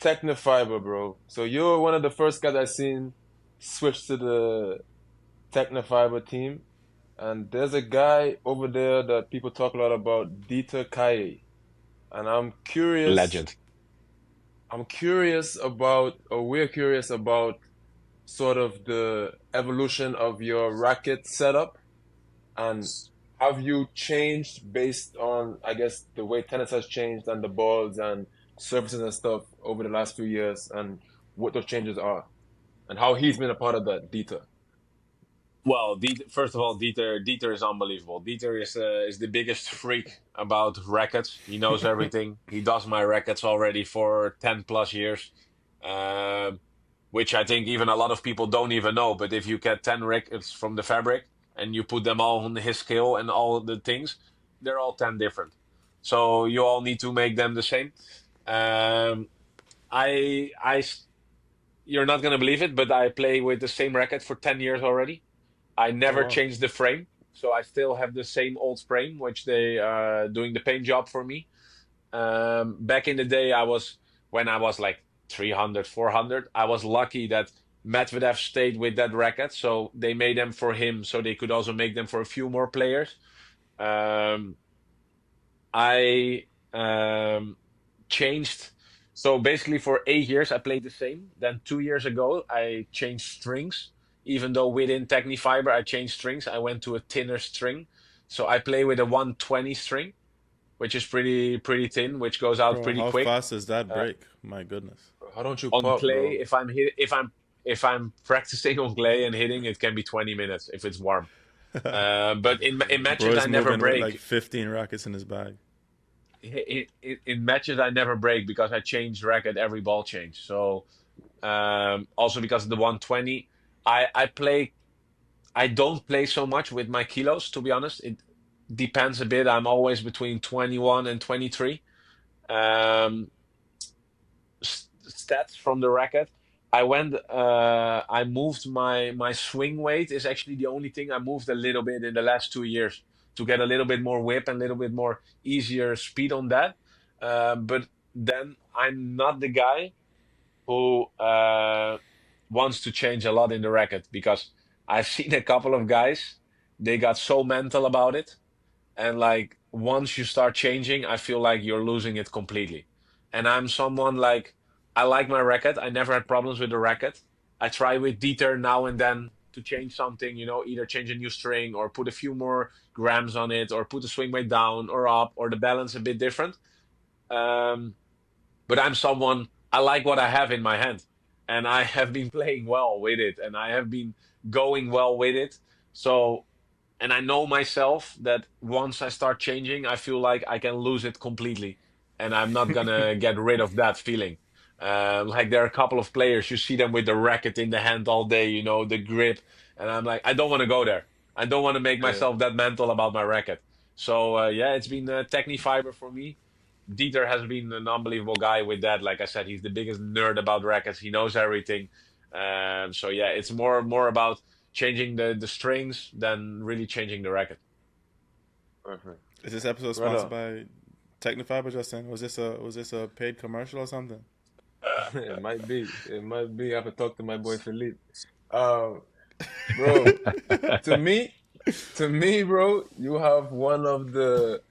Technofiber, bro. So you're one of the first guys I seen switch to the Technofiber team, and there's a guy over there that people talk a lot about, Calle, and Legend. I'm curious about, or we're curious about, sort of the evolution of your racket setup, and have you changed based on, I guess, the way tennis has changed and the balls and surfaces and stuff over the last few years, and what those changes are, and how he's been a part of that, Dieter. Well, first of all, Dieter is unbelievable. Dieter is the biggest freak about rackets. He knows everything. He does my rackets already for 10 plus years, um, which I think even a lot of people don't even know. But if you get 10 rackets from the fabric and you put them all on his scale and all the things, they're all 10 different. So you all need to make them the same. Um, I, I, s- you're not gonna believe it, but I play with the same racket for 10 years already. I Oh never wow. changed the frame, so I still have the same old frame, which they doing the paint job for me. Back in the day, when I was like 300, 400. I was lucky that Medvedev stayed with that racket, so they made them for him, so they could also make them for a few more players. Um, I changed. So basically, for 8 years, I played the same. Then 2 years ago, I changed strings. Even though within Technifiber, I changed strings, I went to a thinner string. So I play with a 120 string, which is pretty thin, which goes out Bro, pretty how quick. fast does that Uh, break? My goodness. How don't you on pop, clay, bro? if I'm practicing on clay and hitting, it can be 20 minutes if it's warm. But in Bro matches, I is never moving with like break. 15 rackets in his bag. In matches, I never break because I change racket every ball change. So also because of the 120, I play. I don't play so much with my kilos, to be honest. It depends a bit. I'm always between 21 and 23. Um, Stats from the racket. I moved my swing weight is actually the only thing I moved a little bit in the last 2 years to get a little bit more whip and a little bit more easier speed on that. But then I'm not the guy who wants to change a lot in the racket because I've seen a couple of guys, they got so mental about it. And like once you start changing, I feel like you're losing it completely. And I'm someone like, I like my racket. I never had problems with the racket. I try with Dieter now and then to change something, either change a new string or put a few more grams on it or put the swing weight down or up or the balance a bit different. Um, but I'm someone, I like what I have in my hand, and I have been playing well with it, and I have been going well with it. So, and I know myself that once I start changing, I feel like I can lose it completely, and I'm not gonna get rid of that feeling. Like there are a couple of players, you see them with the racket in the hand all day, the grip, and I'm like, I don't want to go there. I don't want to make Yeah. myself that mental about my racket. So yeah, it's been Technifiber for me. Dieter has been an unbelievable guy with that. Like I said, he's the biggest nerd about rackets. He knows everything. So yeah, it's more about changing the strings than really changing the racket. Perfect. Is this episode sponsored Brother, by Technofiber, Justin? Was this a paid commercial or something? it might be. It might be. I have to talk to my boy Philippe. Um, bro, to me, bro, you have one of the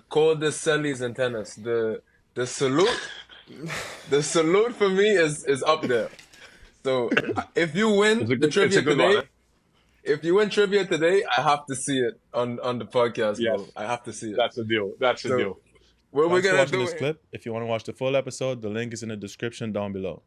coldest cellies in tennis. The salute, the salute for me is up there. So if you win the It's a trivia good one, today, huh? if you win trivia today, I have to see it on the podcast, bro. Yes, I have to see it. that's a deal. That's a So deal. what we're Thanks for gonna watching do this is, clip. If you want to watch the full episode, the link is in the description down below.